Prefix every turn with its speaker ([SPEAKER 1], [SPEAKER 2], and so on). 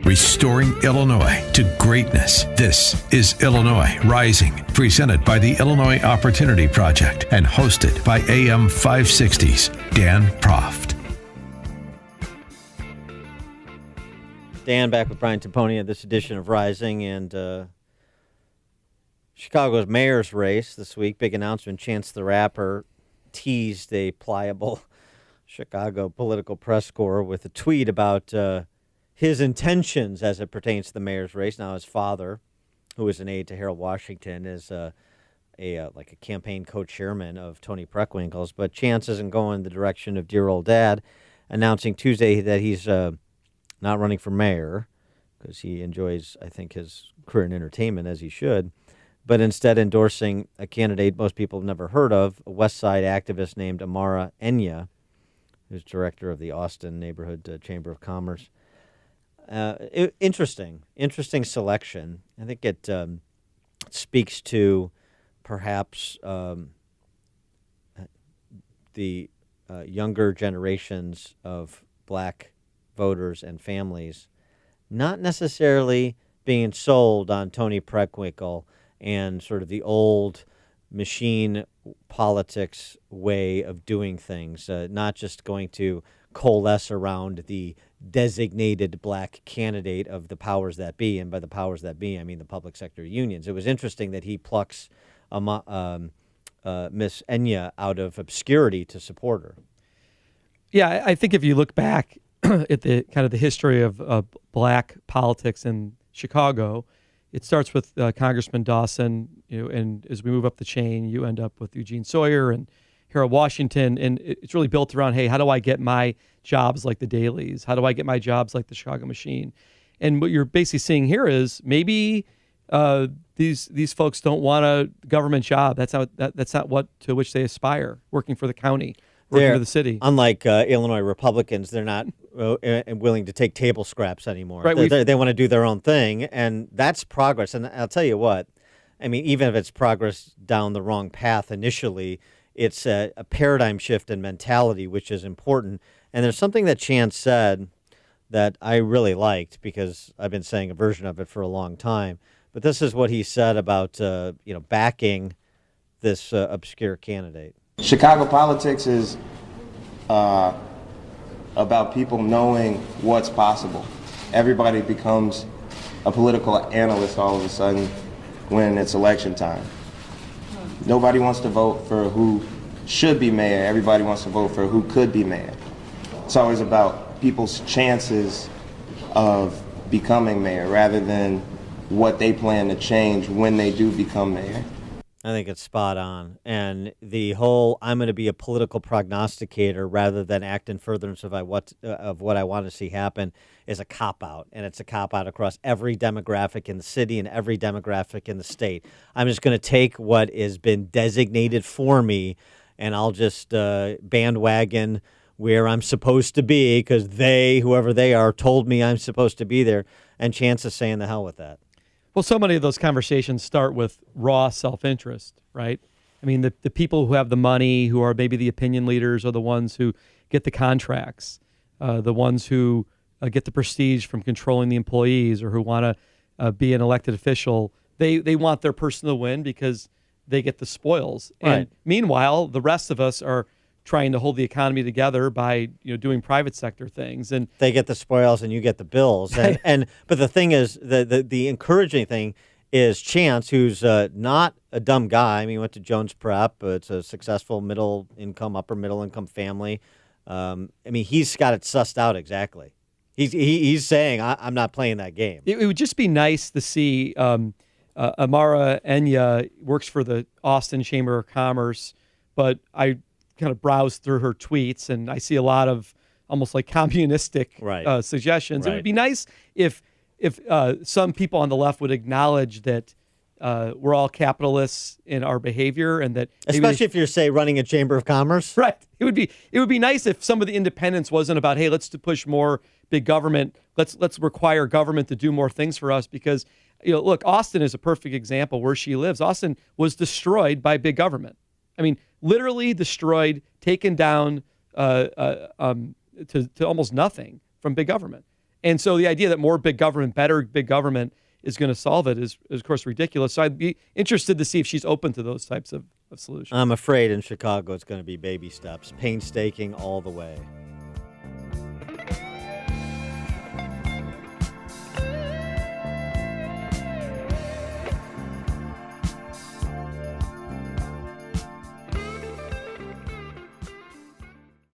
[SPEAKER 1] Restoring Illinois to greatness. This is Illinois Rising, presented by the Illinois Opportunity Project and hosted by AM 560's Dan Proft.
[SPEAKER 2] Dan back with Brian Tamponi at this edition of Rising, and Chicago's mayor's race this week. Big announcement. Chance the Rapper teased a pliable Chicago political press corps with a tweet about his intentions as it pertains to the mayor's race. Now, his father, who is an aide to Harold Washington, is a campaign co-chairman of Tony Preckwinkle's. But Chance isn't going the direction of dear old dad, announcing Tuesday that he's not running for mayor because he enjoys, I think, his career in entertainment, as he should, but instead endorsing a candidate most people have never heard of, a West Side activist named Amara Enya, who's director of the Austin Neighborhood Chamber of Commerce. Interesting selection. I think it speaks to perhaps the younger generations of black voters and families not necessarily being sold on Tony Preckwinkle and sort of the old machine politics way of doing things, not just going to coalesce around the designated black candidate of the powers that be, and by the powers that be, I mean the public sector unions. It was interesting that he plucks Miss Enya out of obscurity to support her.
[SPEAKER 3] Yeah, I think if you look back at the kind of the history of black politics in Chicago, it starts with Congressman Dawson, and as we move up the chain, you end up with Eugene Sawyer and Harold Washington, and it's really built around, hey, how do I get my jobs like the Dailies? How do I get my jobs like the Chicago Machine? And what you're basically seeing here is maybe these folks don't want a government job. That's not what to which they aspire. Working for the county, working for the city.
[SPEAKER 2] Unlike Illinois Republicans, they're not willing to take table scraps anymore.
[SPEAKER 3] Right,
[SPEAKER 2] they want to do their own thing, and that's progress. And I'll tell you what, I mean, even if it's progress down the wrong path initially, it's a paradigm shift in mentality, which is important. And there's something that Chance said that I really liked because I've been saying a version of it for a long time. But this is what he said about backing this obscure candidate.
[SPEAKER 4] Chicago politics is about people knowing what's possible. Everybody becomes a political analyst all of a sudden when it's election time. Nobody wants to vote for who should be mayor. Everybody wants to vote for who could be mayor. It's always about people's chances of becoming mayor rather than what they plan to change when they do become mayor.
[SPEAKER 2] I think it's spot on. And the whole I'm going to be a political prognosticator rather than act in furtherance of what I want to see happen is a cop-out. And it's a cop-out across every demographic in the city and every demographic in the state. I'm just going to take what has been designated for me, and I'll just bandwagon where I'm supposed to be because they, whoever they are, told me I'm supposed to be there. And Chance is saying the hell with that.
[SPEAKER 3] Well, so many of those conversations start with raw self-interest, right? I mean, the people who have the money, who are maybe the opinion leaders, are the ones who get the contracts, the ones who get the prestige from controlling the employees, or who want to be an elected official. They want their person to win because they get the spoils.
[SPEAKER 2] Right.
[SPEAKER 3] And meanwhile, the rest of us are trying to hold the economy together by doing private sector things, and
[SPEAKER 2] they get the spoils and you get the bills. But the thing is, the encouraging thing is Chance, who's not a dumb guy. I mean, he went to Jones Prep. It's a successful upper middle income family. I mean, he's got it sussed out exactly. He's saying I'm not playing that game.
[SPEAKER 3] It would just be nice to see Amara Enya works for the Austin Chamber of Commerce, but I kind of browse through her tweets and I see a lot of almost like communistic suggestions. Right. It would be nice if some people on the left would acknowledge that we're all capitalists in our behavior, and that
[SPEAKER 2] especially if you're, say, running a chamber of commerce.
[SPEAKER 3] Right. It would be nice if some of the independence wasn't about, hey, let's push more big government. Let's require government to do more things for us, because look, Austin is a perfect example where she lives. Austin was destroyed by big government. I mean, literally destroyed, taken down to almost nothing from big government. And so the idea that more big government, better big government is going to solve it is, of course, ridiculous. So I'd be interested to see if she's open to those types of solutions.
[SPEAKER 2] I'm afraid in Chicago it's going to be baby steps, painstaking all the way.